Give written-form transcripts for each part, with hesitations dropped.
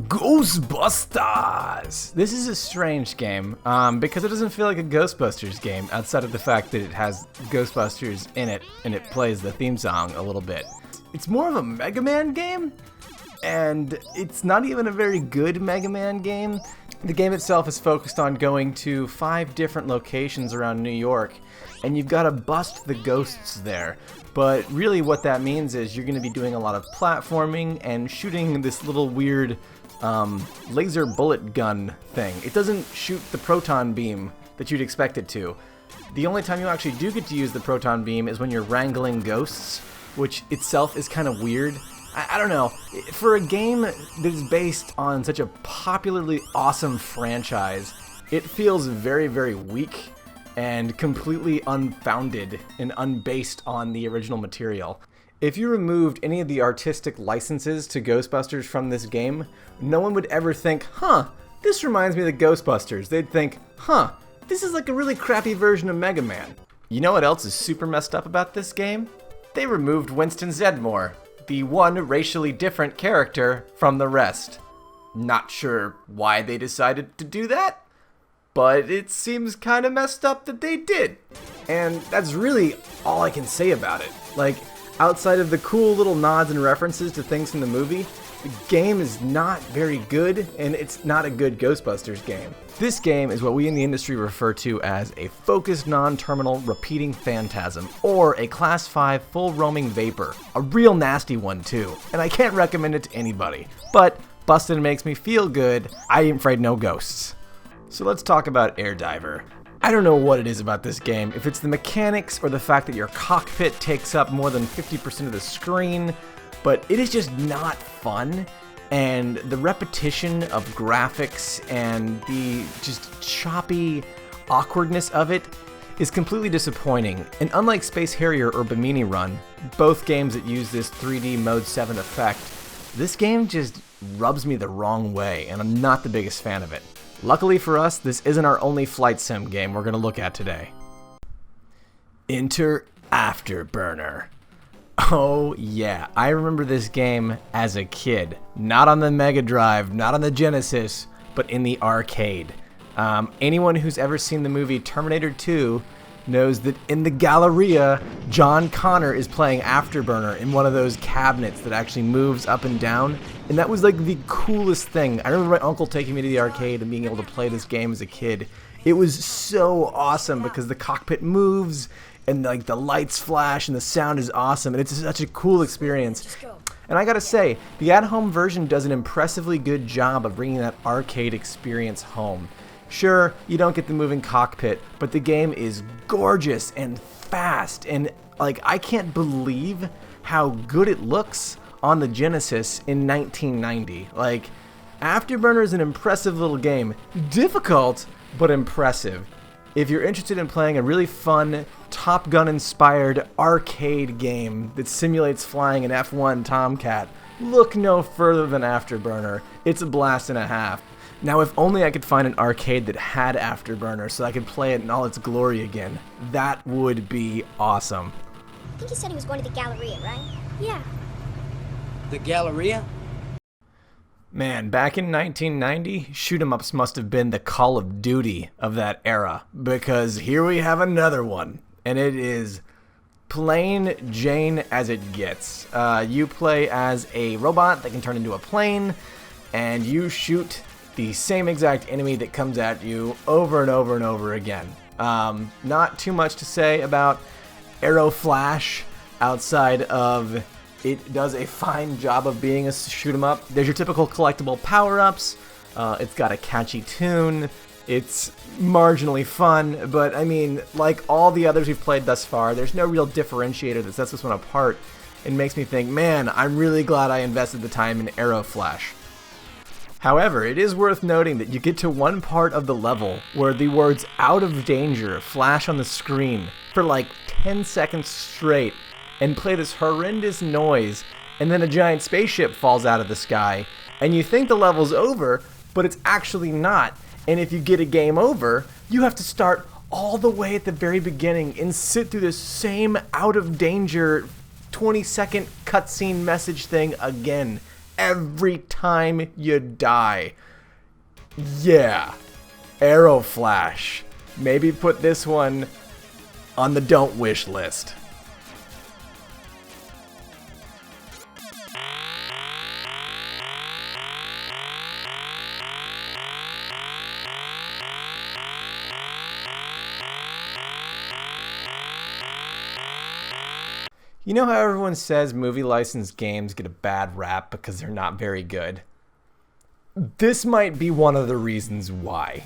Ghostbusters! This is a strange game, because it doesn't feel like a Ghostbusters game, outside of the fact that it has Ghostbusters in it, and it plays the theme song a little bit. It's more of a Mega Man game, and it's not even a very good Mega Man game. The game itself is focused on going to 5 different locations around New York, and you've got to bust the ghosts there. But really what that means is you're going to be doing a lot of platforming and shooting this little weird laser bullet gun thing. It doesn't shoot the proton beam that you'd expect it to. The only time you actually do get to use the proton beam is when you're wrangling ghosts, which itself is kind of weird. I don't know. For a game that is based on such a popularly awesome franchise, it feels very, very weak and completely unfounded and unbased on the original material. If you removed any of the artistic licenses to Ghostbusters from this game, no one would ever think, this reminds me of the Ghostbusters. They'd think, this is like a really crappy version of Mega Man. You know what else is super messed up about this game? They removed Winston Zeddemore, the one racially different character from the rest. Not sure why they decided to do that, but it seems kind of messed up that they did. And that's really all I can say about it. Like, outside of the cool little nods and references to things from the movie, the game is not very good, and it's not a good Ghostbusters game. This game is what we in the industry refer to as a focused non-terminal repeating phantasm, or a class 5 full roaming vapor. A real nasty one too, and I can't recommend it to anybody. But busted makes me feel good. I ain't afraid no ghosts. So let's talk about Air Diver. I don't know what it is about this game, if it's the mechanics or the fact that your cockpit takes up more than 50% of the screen, but it is just not fun, and the repetition of graphics and the just choppy awkwardness of it is completely disappointing. And unlike Space Harrier or Bimini Run, both games that use this 3D Mode 7 effect, this game just rubs me the wrong way, and I'm not the biggest fan of it. Luckily for us, this isn't our only flight sim game we're going to look at today. Enter Afterburner. Oh yeah, I remember this game as a kid. Not on the Mega Drive, not on the Genesis, but in the arcade. Anyone who's ever seen the movie Terminator 2 knows that in the Galleria, John Connor is playing Afterburner in one of those cabinets that actually moves up and down. And that was like the coolest thing. I remember my uncle taking me to the arcade and being able to play this game as a kid. It was so awesome because the cockpit moves and like the lights flash and the sound is awesome. And it's such a cool experience. And I gotta say, the at-home version does an impressively good job of bringing that arcade experience home. Sure, you don't get the moving cockpit, but the game is gorgeous and fast, and like I can't believe how good it looks on the Genesis in 1990. Like, Afterburner is an impressive little game. Difficult, but impressive. If you're interested in playing a really fun, Top Gun-inspired arcade game that simulates flying an F-1 Tomcat, look no further than Afterburner. It's a blast and a half. Now, if only I could find an arcade that had Afterburner so I could play it in all its glory again. That would be awesome. I think he said he was going to the Galleria, right? Yeah. The Galleria? Man, back in 1990, shoot-em-ups must have been the Call of Duty of that era, because here we have another one, and it is plain Jane as it gets. You play as a robot that can turn into a plane, and you shoot the same exact enemy that comes at you over and over and over again. Not too much to say about Arrow Flash outside of it does a fine job of being a shoot 'em up. There's your typical collectible power-ups. It's got a catchy tune. It's marginally fun, but I mean, like all the others we've played thus far, there's no real differentiator that sets this one apart and makes me think, man, I'm really glad I invested the time in Arrow Flash. However, it is worth noting that you get to one part of the level where the words "out of danger" flash on the screen for like 10 seconds straight and play this horrendous noise, and then a giant spaceship falls out of the sky, and you think the level's over, but it's actually not. And if you get a game over, you have to start all the way at the very beginning and sit through this same out of danger 20-second cutscene message thing again. every time you die. Yeah. Arrow Flash. Maybe put this one on the don't wish list. You know how everyone says movie licensed games get a bad rap because they're not very good? This might be one of the reasons why.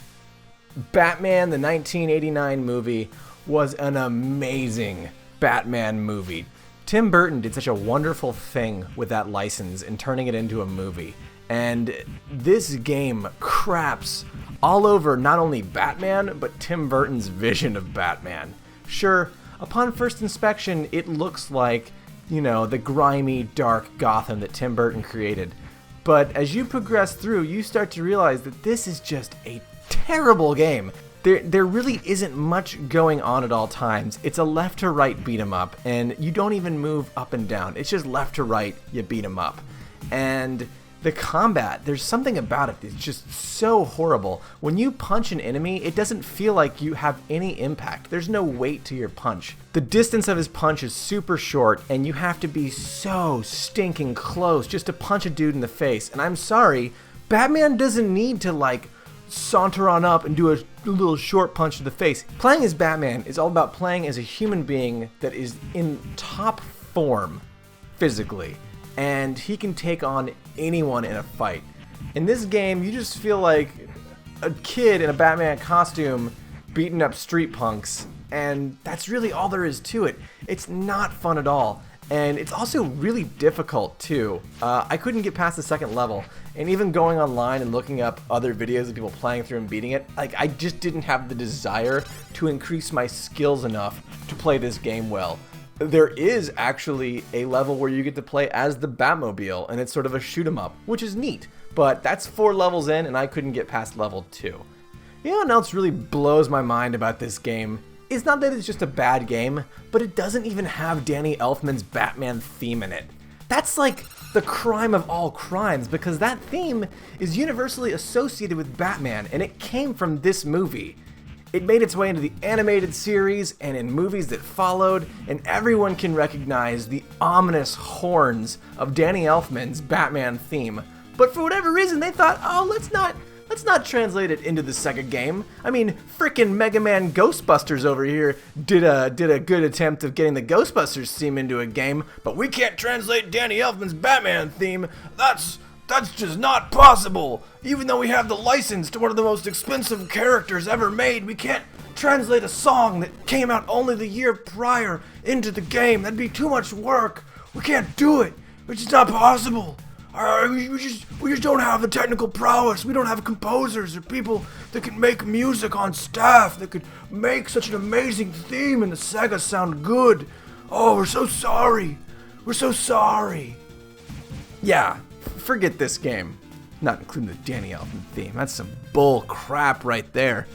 Batman, the 1989 movie, was an amazing Batman movie. Tim Burton did such a wonderful thing with that license and turning it into a movie. And this game craps all over not only Batman, but Tim Burton's vision of Batman. Sure, upon first inspection, it looks like, the grimy, dark Gotham that Tim Burton created. But as you progress through, you start to realize that this is just a terrible game. There really isn't much going on at all times. It's a left to right beat 'em up, and you don't even move up and down. It's just left to right, you beat 'em up. And the combat, there's something about it that's just so horrible. When you punch an enemy, it doesn't feel like you have any impact. There's no weight to your punch. The distance of his punch is super short, and you have to be so stinking close just to punch a dude in the face. And I'm sorry, Batman doesn't need to saunter on up and do a little short punch to the face. Playing as Batman is all about playing as a human being that is in top form physically, and he can take on anyone in a fight. In this game, you just feel like a kid in a Batman costume beating up street punks, and that's really all there is to it. It's not fun at all, and it's also really difficult too. I couldn't get past the second level, and even going online and looking up other videos of people playing through and beating it, I just didn't have the desire to increase my skills enough to play this game well. There is actually a level where you get to play as the Batmobile, and it's sort of a shoot 'em up, which is neat, but that's 4 levels in, and I couldn't get past level 2. You know what else really blows my mind about this game? It's not that it's just a bad game, but it doesn't even have Danny Elfman's Batman theme in it. That's like the crime of all crimes, because that theme is universally associated with Batman, and it came from this movie. It made its way into the animated series and in movies that followed, and everyone can recognize the ominous horns of Danny Elfman's Batman theme. But for whatever reason, they thought, let's not translate it into the SEGA game. I mean, frickin' Mega Man Ghostbusters over here did a good attempt of getting the Ghostbusters theme into a game, but we can't translate Danny Elfman's Batman theme. That's just not possible. Even though we have the license to one of the most expensive characters ever made, we can't translate a song that came out only the year prior into the game. That'd be too much work. We can't do it. It's just not possible. We just don't have the technical prowess. We don't have composers or people that can make music on staff that could make such an amazing theme and the SEGA sound good. Oh, we're so sorry. We're so sorry. Yeah, forget this game. Not including the Danny Elfman theme. That's some bull crap right there.